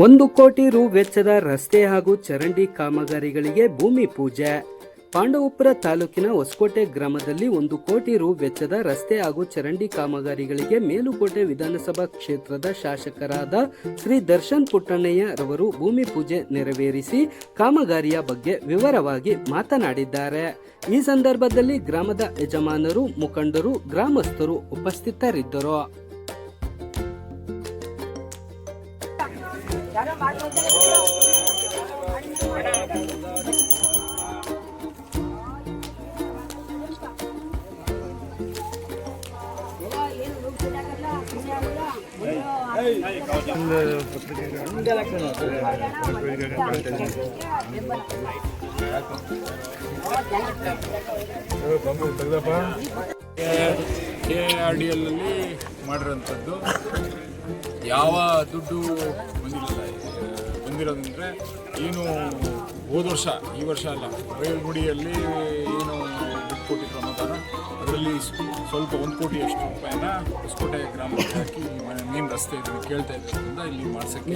1 ಕೋಟಿ ರು ವೆಚ್ಚದ ರಸ್ತೆ ಹಾಗೂ ಚರಂಡಿ ಕಾಮಗಾರಿಗಳಿಗೆ ಭೂಮಿ ಪೂಜೆ. ಪಾಂಡವಪುರ ತಾಲೂಕಿನ ಹೊಸಕೋಟೆ ಗ್ರಾಮದಲ್ಲಿ 1 ಕೋಟಿ ರು ವೆಚ್ಚದ ರಸ್ತೆ ಹಾಗೂ ಚರಂಡಿ ಕಾಮಗಾರಿಗಳಿಗೆ ಮೇಲುಕೋಟೆ ವಿಧಾನಸಭಾ ಕ್ಷೇತ್ರದ ಶಾಸಕರಾದ ಶ್ರೀ ದರ್ಶನ್ ಪುಟ್ಟಣ್ಣಯ್ಯ ರವರು ಭೂಮಿ ಪೂಜೆ ನೆರವೇರಿಸಿ ಕಾಮಗಾರಿಯ ಬಗ್ಗೆ ವಿವರವಾಗಿ ಮಾತನಾಡಿದ್ದಾರೆ. ಈ ಸಂದರ್ಭದಲ್ಲಿ ಗ್ರಾಮದ ಯಜಮಾನರು, ಮುಖಂಡರು, ಗ್ರಾಮಸ್ಥರು ಉಪಸ್ಥಿತರಿದ್ದರು. KRDL ಅಲ್ಲಿ ಮಾಡಿರೋಂಥದ್ದು ಯಾವ ದುಡ್ಡು ಬಂದಿರೋದಂದರೆ ಏನು ಹೋದ ವರ್ಷ, ಈ ವರ್ಷ ಅಲ್ಲ, ರೇಲ್ಗುಡಿಯಲ್ಲಿ ಏನು ದುಡ್ಡು ಕೊಟ್ಟಿದ್ರು ಅನುದಾನ, ಅದರಲ್ಲಿ ಸ್ವಲ್ಪ 1 ಕೋಟಿಯಷ್ಟು ರೂಪಾಯಿನ ಹೊಸಕೋಟೆ ಗ್ರಾಮಕ್ಕೆ ಹಾಕಿ ಮೇನ್ ರಸ್ತೆ ಇದನ್ನು ಕೇಳ್ತಾ ಇದ್ದರಿಂದ ಇಲ್ಲಿ ಮಾಡ್ಸಕ್ಕೆ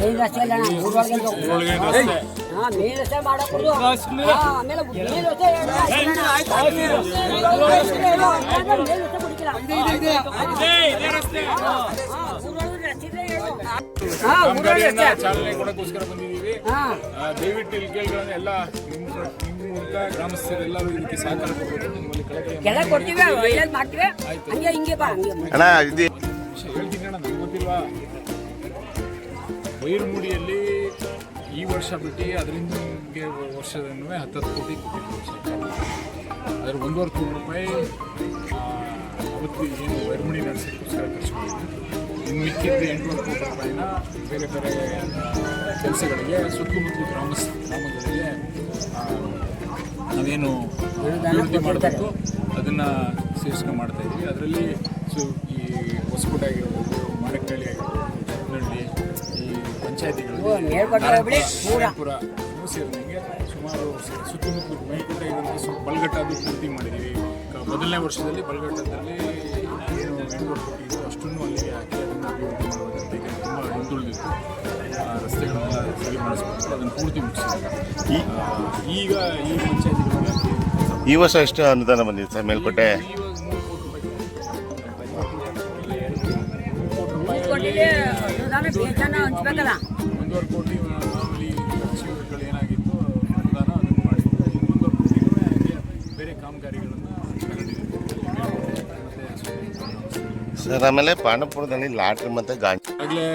ಕಾಮಗಾರಿಯನ್ನ ಚಾಲನೆ ಕೊಡೋಕ್ಕೋಸ್ಕರ ಬಂದಿದ್ದೀವಿ. ದಯವಿಟ್ಟು ಇಲ್ಲಿ ಕೇಳ್ಗಳನ್ನ ಎಲ್ಲ ನಿಮ್ಮ ಮೂಲಕ ಗ್ರಾಮಸ್ಥರೆಲ್ಲರೂ ಇದಕ್ಕೆ ಸಹಕಾರ ಕೊಡಬೇಕು. ನಿಮ್ಮಲ್ಲಿ ಹೇಳ್ತೀನಿ ಅಣ್ಣ, ನಮ್ಗೆ ಗೊತ್ತಿಲ್ವಾ, ಬೈರುಮೂಡಿಯಲ್ಲಿ ಈ ವರ್ಷ ಬಿಟ್ಟು ಅದರಿಂದ ವರ್ಷದನ್ನೂ 10 ಕೋಟಿ ಕೊಟ್ಟಿದ್ದೀವಿ. ಅದರ 1.5 ಕೋಟಿ ರೂಪಾಯಿ ಅವತ್ತು ಏನು ಬೈರುಮೂಡಿ ನಡೆಸೋಕ್ಕೋಸ್ಕರ ಖರ್ಚು ಮಾಡಿದ್ವಿ. ಇನ್ನು ಮಿಕ್ಕಿದ್ದು 8 ಕೋಟಿ ರೂಪಾಯಿನ ಬೇರೆ ಬೇರೆ ಕೆಲಸಗಳಿಗೆ ಸುತ್ತಮುತ್ತಲು ಗ್ರಾಮಗಳಿಗೆ ನಾವೇನು ಅಭಿವೃದ್ಧಿ ಮಾಡಬೇಕು ಅದನ್ನು ಸೇರಿಸ್ಕೊಂಡು ಮಾಡ್ತಾಯಿದ್ವಿ. ಅದರಲ್ಲಿ ಈ ಹೊಸಕೋಟೆ ಆಗಿರ್ಬೋದು, ಮರಕ್ಕಳ್ಳಿ ಆಗಿರ್ಬೋದು, ಜರ್ನಳ್ಳಿ, ಈ ಪಂಚಾಯತಿಗಳು ಪುರ ಸೇರಿದಂಗೆ ಸುಮಾರು ಸುತ್ತಮುತ್ತಲು ಮೇಲ್ಕೋಟೆ ಇರುವಂಥ ಬಲ್ಗಟ್ಟ ಅದು ಪೂರ್ತಿ ಮಾಡಿದ್ದೀವಿ. ಮೊದಲನೇ ವರ್ಷದಲ್ಲಿ ಬಲ್ಗಟ್ಟದಲ್ಲಿ ಏನು 8 ಕೋಟಿ ಇತ್ತು ಅಷ್ಟನ್ನು ಅಲ್ಲಿಗೆ ಹಾಕಿ ಅದನ್ನು ಅಭಿವೃದ್ಧಿ ಮಾಡೋದಕ್ಕೆ ತುಂಬ ಹಿಂದುಳಿದಿತ್ತು. ರಸ್ತೆಗಳೆಲ್ಲ ಸರಿ ಮಾಡಿಸ್ಬೇಕು, ಅದನ್ನು ಪೂರ್ತಿ ಮುಗಿಸಿದ್ದೀವಿ. ಈಗ ಈ ಪಂಚಾಯತಿಗಳಲ್ಲಿ ಈ ವರ್ಷ ಎಷ್ಟು ಅನುದಾನ ಬಂದಿದೆ ಸರ್ ಮೇಲ್ಕೋಟೆ? ಇವಾಗ 3 ಕೋಟಿ ರೂಪಾಯಿ 1.5 ಕೋಟಿ ಮಾಮೂಲಿ ಸಚಿವರುಗಳು ಏನಾಗಿತ್ತು ಅನುದಾನ ಅದನ್ನು ಮಾಡಿದ್ರು. 1.5 ಕೋಟಿ ಬೇರೆ ಕಾಮಗಾರಿಗಳನ್ನು ಸರ್. ಆಮೇಲೆ ಪಾಂಡವಪುರದಲ್ಲಿ ಲಾಟ್ರಿ ಮತ್ತು ಗಾಂಜಾ ಆಗಲೇ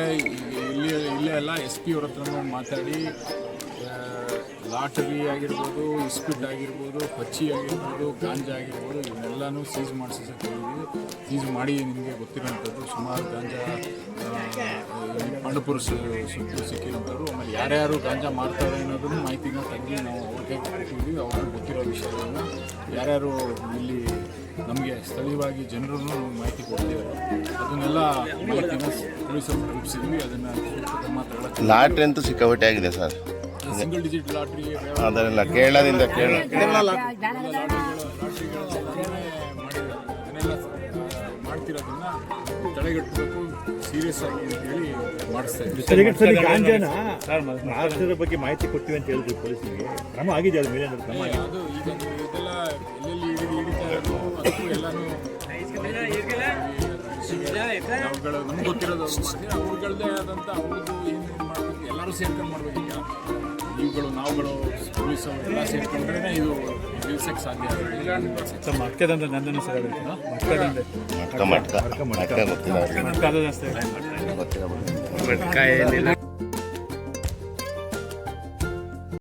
ಇಲ್ಲೇ ಎಲ್ಲ SP ಅವ್ರ ಹತ್ರ ಮಾತಾಡಿ ಲಾಟರಿ ಆಗಿರ್ಬೋದು, ಇಸ್ಪಿಟ್ ಆಗಿರ್ಬೋದು, ಪಚ್ಚಿ ಆಗಿರ್ಬೋದು, ಗಾಂಜಾ ಆಗಿರ್ಬೋದು, ಇವನ್ನೆಲ್ಲನೂ ಸೀಸ್ ಮಾಡಿಸೋಕ್ಕೆ ಹೇಳಿದ್ವಿ. ಸೀಸ್ ಮಾಡಿ ನಿಮಗೆ ಗೊತ್ತಿರೋಂಥದ್ದು ಸುಮಾರು ಗಾಂಜಾ ಪಾಂಡವಪುರ ಸುತ್ತು ಸಿಕ್ಕಿರೋಂಥವ್ರು. ಆಮೇಲೆ ಯಾರ್ಯಾರು ಗಾಂಜಾ ಮಾಡ್ತಾರೆ ಅನ್ನೋದನ್ನು ಮಾಹಿತಿನ ತೆಗೆದು ನಾವು ಅವ್ರಿಗೆ ಕೊಟ್ಟಿದ್ವಿ. ಅವ್ರಿಗೆ ಗೊತ್ತಿರೋ ವಿಷಯಗಳನ್ನು ಯಾರ್ಯಾರು ಇಲ್ಲಿ ನಮಗೆ ಸ್ಥಳೀಯವಾಗಿ ಜನರೂ ಮಾಹಿತಿ ಕೊಡ್ತಿದ್ದಾರೆ, ಅದನ್ನೆಲ್ಲ ಮಾಹಿತಿನ ಪೊಲೀಸರು ತಲುಪಿಸಿದ್ವಿ. ಅದನ್ನು ಕ್ರಮ ತಗೊಳ್ಳೋಕ್ಕೆ ಲಾಟ್ರಿ ಅಂತೂ ಸಿಕ್ಕಾಪಟ್ಟೆ ಆಗಿದೆ ಸರ್. ಸಿಂಗಲ್ ಡಿಜಿಟ್ ಲಾಟ್ರಿ ಅದನ್ನೆಲ್ಲ ಕೇಳೋದ್ರಿಂದ ಅದನ್ನೆಲ್ಲ ಮಾಡ್ತಿರೋದನ್ನ ತಡೆಗಟ್ಟಬೇಕು, ಸೀರಿಯಸ್ ಆಗಿ ಹೇಳಿ ಮಾಡಿಸ್ತಾ ಇದ್ದೀವಿ. ರಾಷ್ಟ್ರದ ಬಗ್ಗೆ ಮಾಹಿತಿ ಕೊಡ್ತೀವಿ ಅಂತ ಹೇಳಿದ್ವಿ ಪೊಲೀಸರಿಗೆ. ಕ್ರಮ ಆಗಿದೆ ಅದ್ರ ಮೇಲೆ ಕ್ರಮ ಆಗಿದೆ. ಅದು ಈಗ ಇದೆಲ್ಲ ಎಲ್ಲೆಲ್ಲಿ ಹಿಡಿತಾ ಇರೋದು ಅದಕ್ಕೂ ಎಲ್ಲನೂ ಅವುಗಳು ನಮ್ಗೆ ಗೊತ್ತಿರೋದು ಅವ್ರುಗಳದ್ದೇ ಆದಂಥ ಅವ್ರದ್ದು ಏನು ಮಾಡಬೇಕು ಎಲ್ಲರೂ ಸೇರ್ಕೊಂಡು ಮಾಡ್ಬೇಕು. ಈಗ ಇವುಗಳು ನಾವುಗಳು ಪೊಲೀಸ್ ಅವರೆಲ್ಲ ಸೇರ್ಕೊಂಡ್ರೆ ಇದು ನಿಲ್ಸಕ್ಕೆ ಸಾಧ್ಯ ಆಗುತ್ತೆ. ಮಕ್ಕದಂದ್ರೆ ನಂದನ ಸರ್ ಮಟ್ಕ ಗೊತ್ತಿಲ್ಲ.